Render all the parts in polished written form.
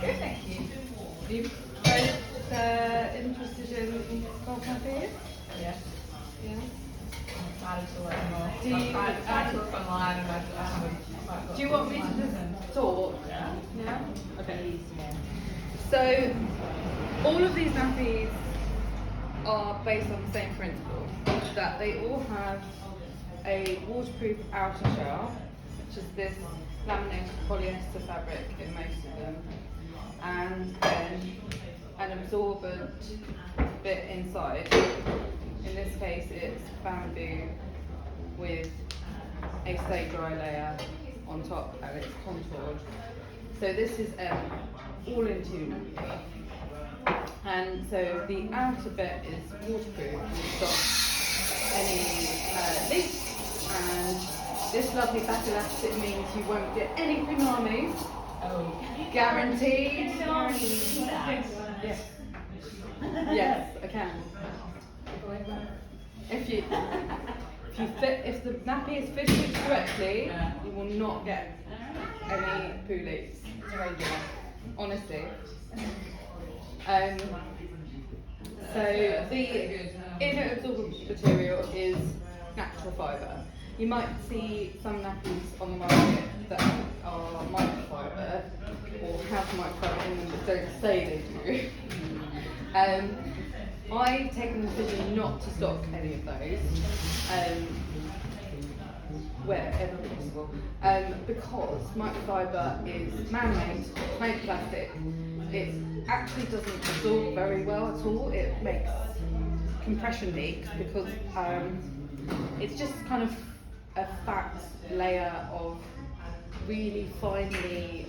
good, thank you. Are you both interested in golf nappies? Yeah. Yeah. I'm excited to learn more. Do you, I look online and I haven't. Do you want me to just talk? Yeah. Yeah? Okay. Please, yeah. So, all of these nappies are based on the same principle, that they all have a waterproof outer shell, which is this laminated polyester fabric in most of them, and then an absorbent bit inside. In this case it's bamboo with a stay dry layer on top and it's contoured. So this is all into nappy. And so the outer bit is waterproof and stops any leaks, and this lovely fat elastic means you won't get any punani. Oh. Guaranteed. Yes. Yes, I can. If the nappy is fitted correctly, you will not get any poo leaks. It's regular. Honestly. So the inner absorbent material is natural fibre. You might see some nappies on the market that are microfibre or have microfibre in them but don't say they do. I've taken the decision not to stock any of those wherever possible, because microfibre is man-made, made of plastic. It actually doesn't absorb very well at all. It makes compression leaks because it's just kind of a fat layer of really finely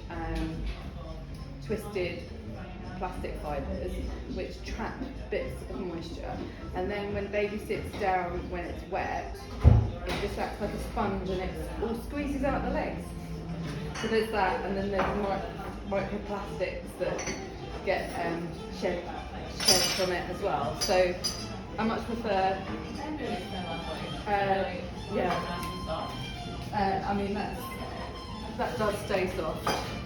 twisted plastic fibres which trap bits of moisture, and then when baby sits down when it's wet, it just acts like a sponge and it all squeezes out the legs. So there's that, and then there's microplastics that get shed from it as well. So I much prefer I mean that does stay soft,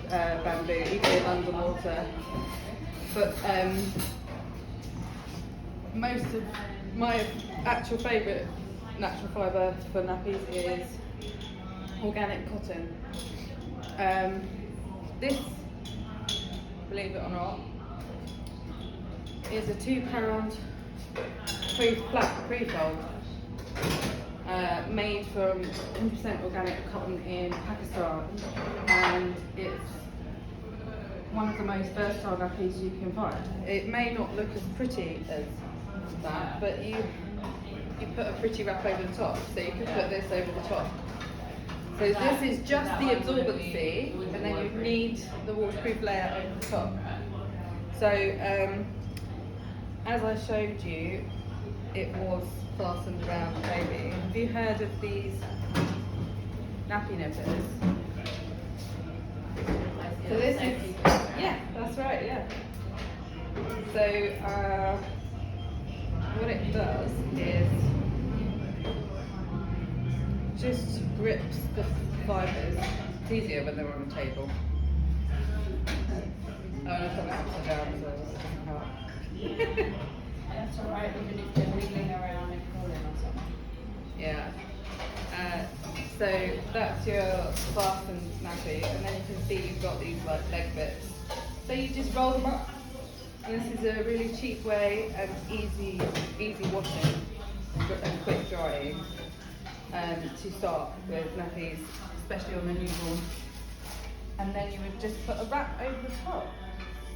bamboo, even underwater. But most of my actual favourite natural fibre for nappies is organic cotton. This, believe it or not, is a £2 flat pre-fold made from 100% organic cotton in Pakistan, and it's one of the most versatile nappies you can find. It may not look as pretty as that, but you put a pretty wrap over the top, so you could put this over the top. So this is just the absorbency, and then you need the waterproof layer over the top. So as I showed you, it was fastened around the baby. Have you heard of these nappy nippers? So this is, yeah, that's right, yeah. So what it does is just grips the fibres. It's easier when they're on the table. Oh, and I've got it upside down, so it doesn't help. That's alright, even if they're wiggling around and crawling or something. Yeah. So that's your fastened nappy, and then you can see you've got these like leg bits. So you just roll them up, and this is a really cheap way and easy washing and quick drying to start with nappies, especially on a newborn. And then you would just put a wrap over the top,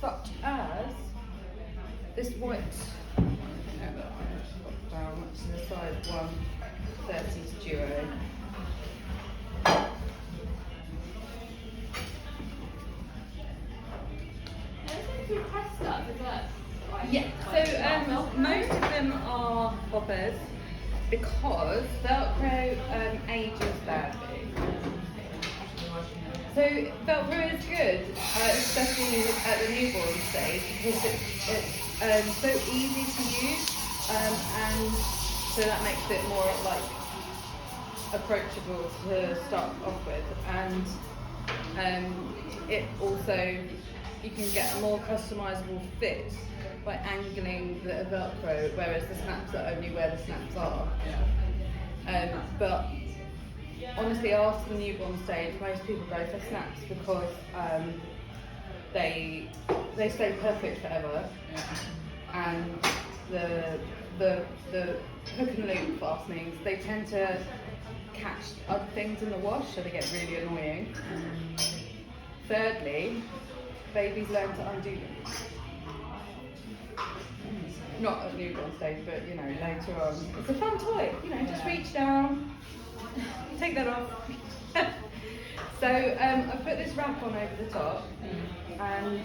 such as this white. Down, which is a size 130 duo. Yeah, so most of them are hoppers because Velcro ages badly. So Velcro is good, especially at the newborn stage, because it's so easy to use. And so that makes it more like approachable to start off with, and it also you can get a more customizable fit by angling the Velcro, whereas the snaps are only where the snaps are. But honestly, after the newborn stage, most people go for snaps because they stay perfect forever, and the hook and loop fastenings, they tend to catch other things in the wash, so they get really annoying. Thirdly, babies learn to undo them. Not at newborn stage, but you know, later on. It's a fun toy, you know, just reach down, take that off. So I put this wrap on over the top, and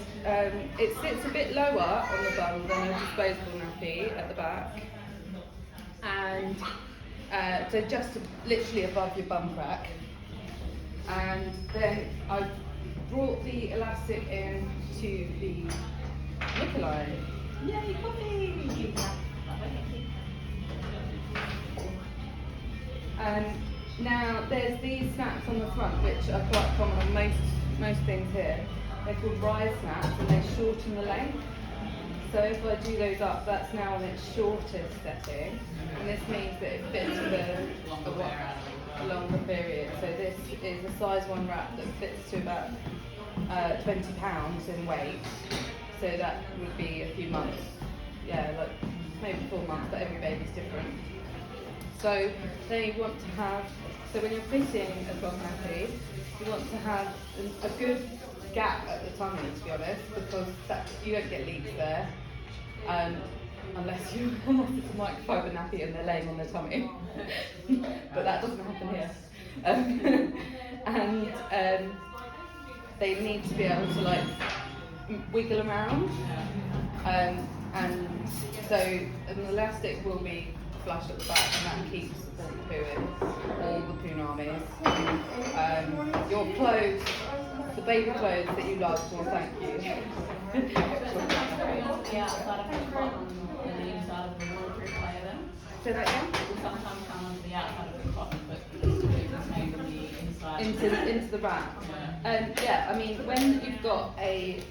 it sits a bit lower on the bum than a disposable nappy at the back, and so just literally above your bum crack. And then I've brought the elastic in to the nipple line. Yay, puppy! Now there's these snaps on the front, which are quite common on most things here. They're called rise snaps, and they shorten the length. So if I do those up, that's now on its shortest setting, and this means that it fits the longer period. So this is a size 1 wrap that fits to about 20 pounds in weight. So that would be a few months. Yeah, like maybe 4 months, but every baby's different. So they want to have, so when you're fitting a cloth nappy, you want to have a good gap at the tummy, to be honest, because you don't get leaks there, unless it's a microfiber nappy and they're laying on their tummy. But that doesn't happen here. And they need to be able to like wiggle around, and so an elastic will be flush at the back, and that keeps all the poo in, all the punamis. Your clothes, the baby clothes that you love, will thank you. The outside of the cotton and the inside of the waterproof layer. Say that again? Will sometimes come onto the outside of the cotton, but it's contained in the inside. Into the wrap. Yeah, I mean, when you've got a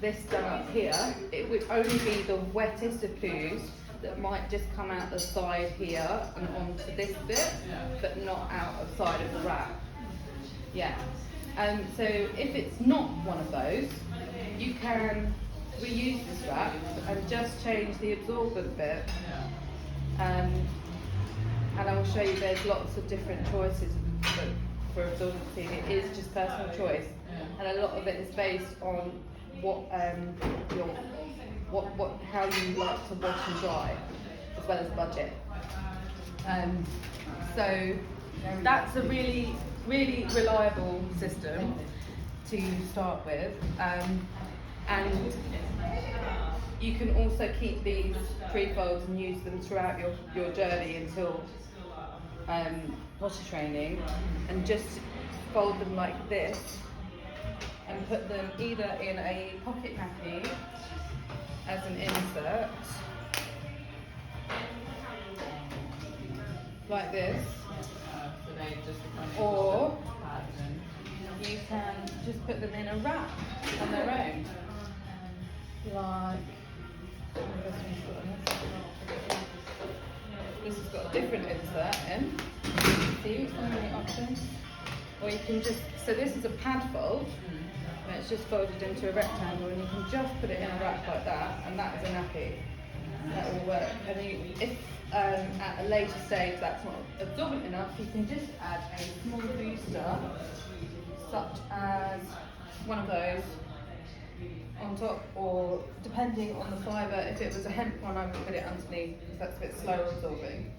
this done up here, it would only be the wettest of poos that might just come out the side here and onto this bit, but not out of side of the wrap. Yeah. So if it's not one of those, you can reuse this wrap and just change the absorbent bit. And I will show you there's lots of different choices for absorbency. It is just personal choice, and a lot of it is based on how you like to wash and dry, as well as budget. So that's a really, really reliable system to start with, and you can also keep these pre-folds and use them throughout your journey until potty training, and just fold them like this and put them either in a pocket nappy as an insert, like this, or you can just put them in a wrap on their own, like this has got a different insert in. See, so many options. Or you can just, so this is a pad fold, and it's just folded into a rectangle, and you can just put it in a wrap like that, and that is a nappy. That will work. And if at a later stage that's not absorbent enough, you can just add a small booster, such as one of those on top, or depending on the fibre, if it was a hemp one, I would put it underneath because that's a bit slower absorbing.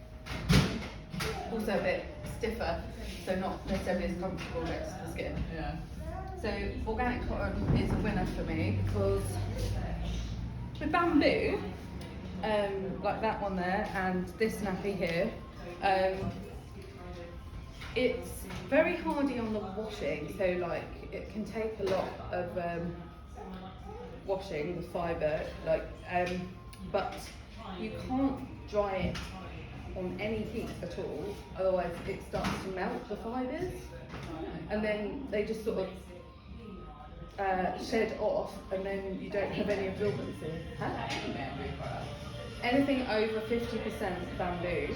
Also a bit stiffer, so not necessarily as comfortable next to the skin. Yeah. So organic cotton is a winner for me, because with bamboo, like that one there and this nappy here, it's very hardy on the washing, so like it can take a lot of washing, the fibre, like, but you can't dry it on any heat at all, otherwise it starts to melt the fibres, and then they just sort of shed off, and then you don't have any absorbency. Huh? Any bamboo product. Anything over 50% bamboo,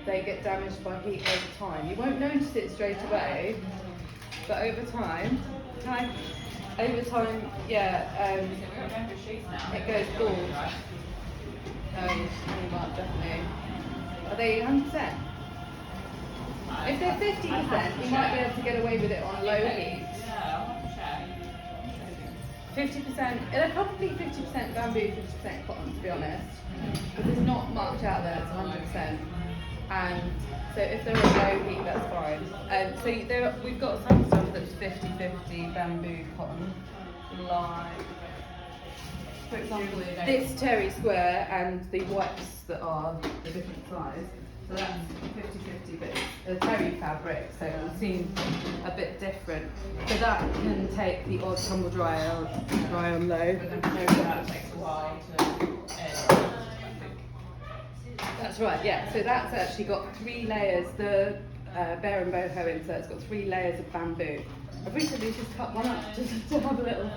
they get damaged by heat over time. You won't notice it straight away, but over time, yeah, So we're bamboo sheets now. it goes bald. Right. Definitely. Are they 100%? If they're 50%, you might be able to get away with it on low heat. Yeah, I'll have to check. 50%, they're probably 50% bamboo, 50% cotton, to be honest. Because there's not much out there that's 100%. And so if they're at low heat, that's fine. So we've got some stuff that's 50-50 bamboo cotton, like, for example, this terry square and the whites that are the different size. So that's 50-50, but it's a terry fabric, so it will seem a bit different. So that can take the odd tumble dry on low. But then that takes a while to edit. That's right, yeah. So that's actually got 3 layers. The bear and boho insert's got 3 layers of bamboo. I've recently just cut one up just to have a little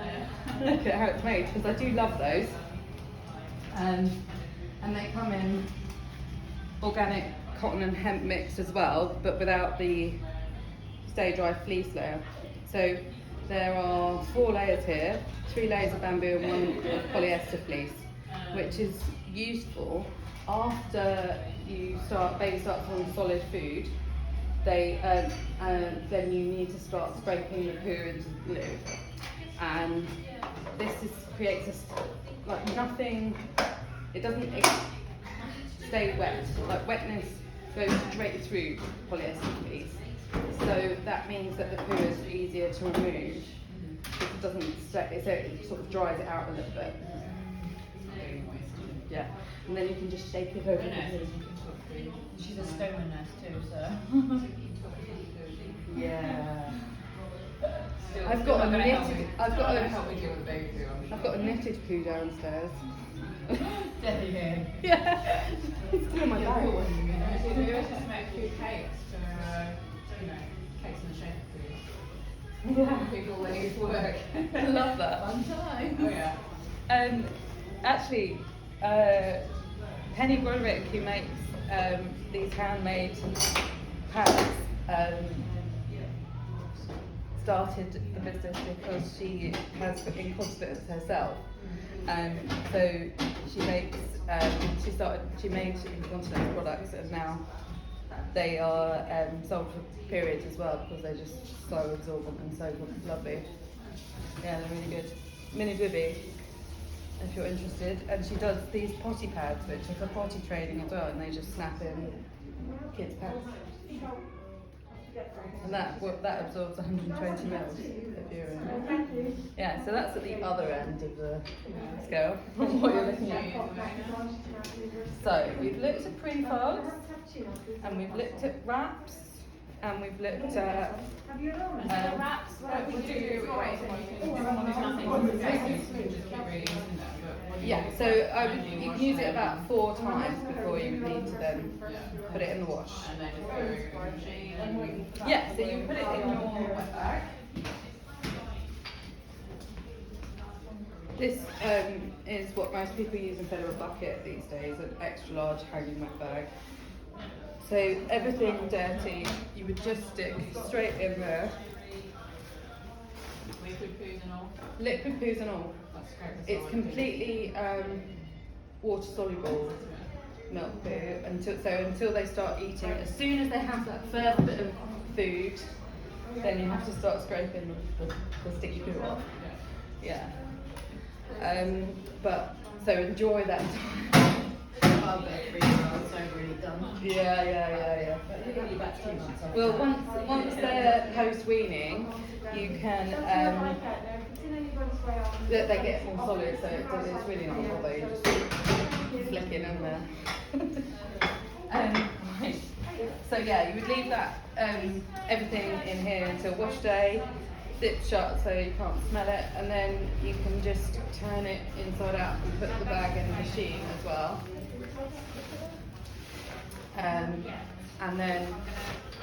look at how it's made, because I do love those. And they come in organic cotton and hemp mixed as well, but without the stay dry fleece layer. So there are 4 layers here, 3 layers of bamboo and 1 polyester fleece, which is useful after baby starts on solid food. Then you need to start scraping the poo into the glue, and this creates like nothing. It doesn't stay wet. Like wetness goes straight through polyester fleece, so that means that the poo is easier to remove because it doesn't stay. So it sort of dries it out a little bit. Yeah, and then you can just shake it over the poo. She's a stoma nurse too, so. Yeah. I've got a knitted. I've got a knitted. knitted poo downstairs. Definitely. Yeah. It's still in my bag. We always just make food cakes for, cakes in the shape of food. Yeah. People ready for work. I love that. Fun time. Oh yeah. Actually, Penny Broderick, who makes these handmade pads, started the business because she has incontinence herself, and so she makes she made incontinence products, and now they are sold for periods as well because they're just so absorbent and so lovely. Yeah, they're really good. Mini Bibby, if you're interested, and she does these potty pads, which are for potty training as well, and they just snap in kids' pads. And that absorbs 120 mils if you're in. Yeah, so that's at the other end of the scale from what you're looking at. So we've looked at prefogs, and we've looked at wraps, and we've looked at wraps. We do someone who's nothing. Yeah, so you can use it about 4 times before you need to then put it in the wash. And then just go in the machine. Yeah, so you put it in your wet bag. This is what most people use instead of a bucket these days, an extra large hanging wet bag. So everything dirty, you would just stick straight in there. Liquid poos and all. Liquid poos and all. That's great. It's completely water soluble milk poo until they start eating. As soon as they have that first bit of food, then you have to start scraping the sticky poo off. Yeah. But so enjoy that time. I'll go 3 months, so really done. Yeah. But you're only about 2 months. Well, once they're post-weaning, you can they get more solid, so it's really not a bother. You just flick it in there. Right. So yeah, you would leave that everything in here until wash day, zip shut so you can't smell it, and then you can just turn it inside out and put the bag in the machine as well. And then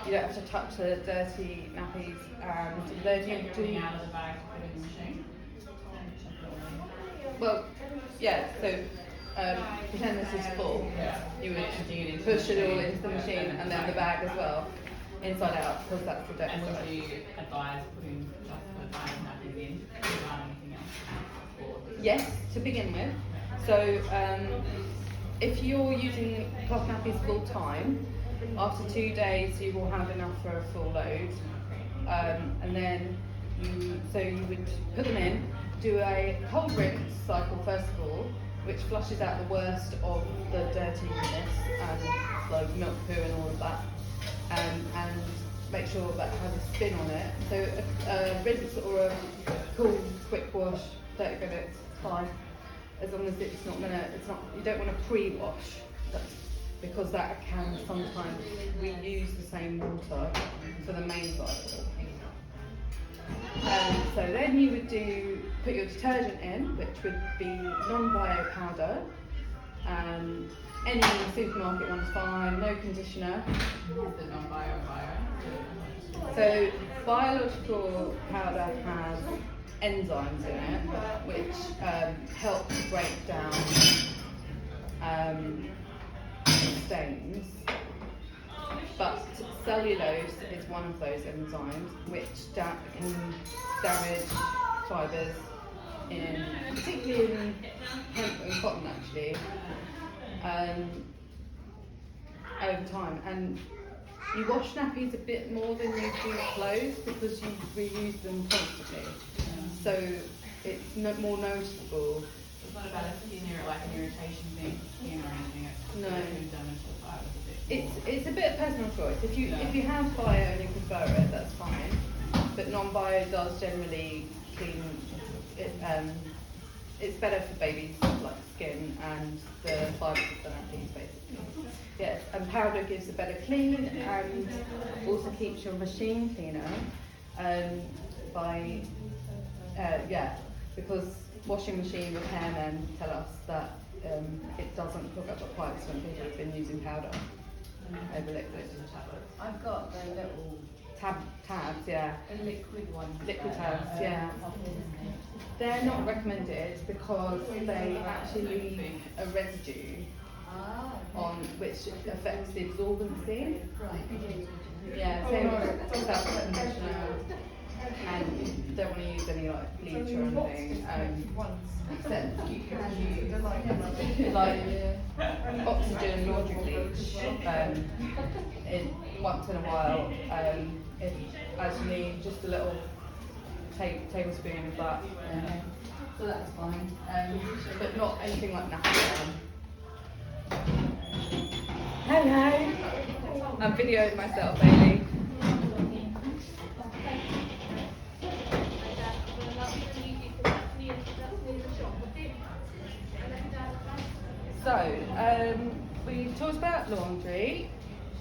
you don't have to touch the dirty nappies, and then you Putting do. out of the bag to put in the machine. Well, yeah. So pretend this is full. You would push it all into the machine, and then the bag as well, inside out, because that's the dirty And would side. you advise putting just the bag of nappies in without anything else? Or Yes, to begin with. So if you're using cloth nappies full time, after 2 days you will have enough for a full load. And then you would put them in, do a cold rinse cycle first of all, which flushes out the worst of the dirtiness and like milk poo and all of that. And make sure that it has a spin on it. So a rinse or a cool quick wash, 30 minutes, fine. As long as it's not you don't want to pre-wash, because that can sometimes reuse the same water for the main cycle. So then you would put your detergent in, which would be non-bio powder. Any supermarket one's fine, no conditioner. the non-bio. So biological powder has enzymes in it, which help to break down stains. But cellulose is one of those enzymes which can damage fibres, particularly in hemp and cotton actually, over time. And you wash nappies a bit more than you do clothes because you reuse them constantly. So it's more noticeable. It's not about a skin like an irritation thing, skin or anything. It's No. damage to the fibres a bit. It's a bit of personal choice. If you have bio and you prefer it, that's fine. But non-bio does generally clean it. It's better for babies' like skin and the fibres of the nappies basically. Yes, and powder gives a better clean and also keeps your machine cleaner. Because washing machine repairmen tell us that it doesn't clog up the pipes when people have been using powder over liquid. I've got the little Tabs, yeah. liquid ones. Liquid tabs, yeah. They're not recommended because they actually leave a residue on which affects the absorbency. Right. Yeah, same with self-conditioner, and you don't want to use any like bleach or anything. Except you can use like oxygen laundry bleach once in a while. If actually just a little tablespoon of that. So that's fine. But not anything like Nappy. Hello. I'm videoing myself, Bailey. So, we talked about laundry.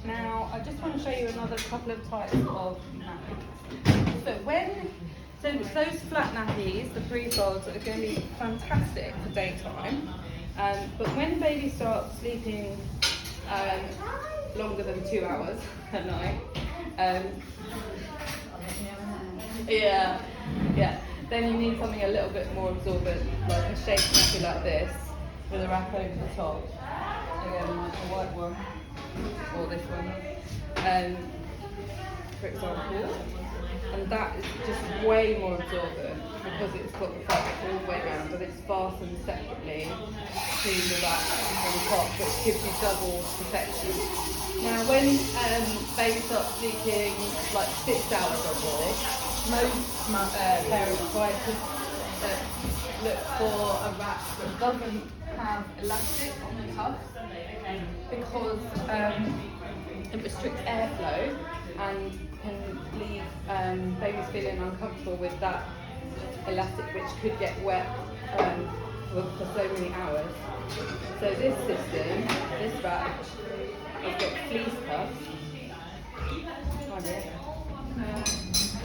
Now, I just want to show you another couple of types of nappies. So those flat nappies, the pre-folds, are going to be fantastic for daytime. But when baby starts sleeping longer than 2 hours at night, then you need something a little bit more absorbent, like a shaped nappy like this, with a wrap over the top. Again, a white one, or this one, for example. And that is just way more absorbent because it's got the fabric all the way around, and it's fastened separately to the wrap on the top, which gives you double protection. Now, when baby starts sleeping like 6 hours or more, most parents try to look for a wrap that doesn't have elastic on the cuffs because it restricts airflow and can leave babies feeling uncomfortable with that elastic, which could get wet for so many hours. So this system, this wrap, has got fleece cuffs.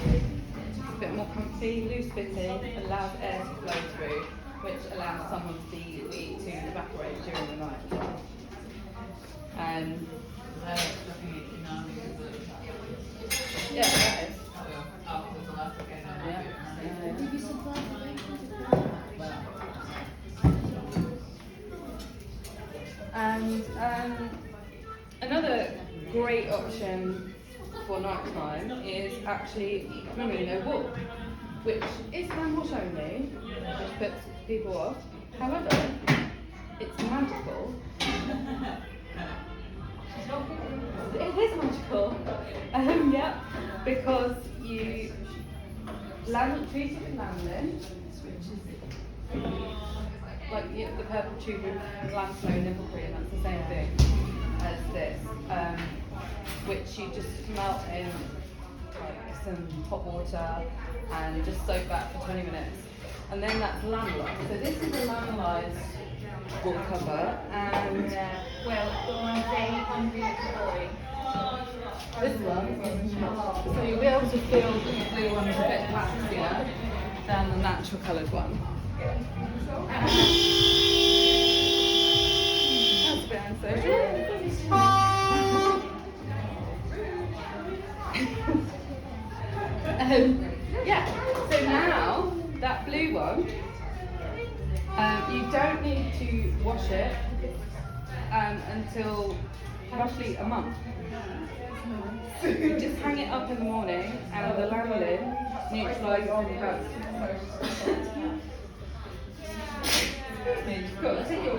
It's a bit more comfy, loose fitting, allows air to flow through, which allows some of the heat to evaporate during the night as well. Yeah, that is. Oh, there's a lot again. Yeah. Did you supply And another great option for night time is actually merino wool, which is hand wash only, which puts people off. However, it's magical. It is magical. Yeah, because you treat it with lanolin, which is like the purple tube with lambslow nipple cream. That's the same thing as this, which you just melt in like some hot water and just soak that for 20 minutes, and then that's lanolized. So this is a lanolized wool cover, and Well, the one day this one, so you'll be able to feel that the blue one's a bit waxier than the natural coloured one. That's a bit yeah, so now that blue one, you don't need to wash it until roughly a month. You just hang it up in the morning and the lanolin neutralises any dust. Excuse me, you've got to take your...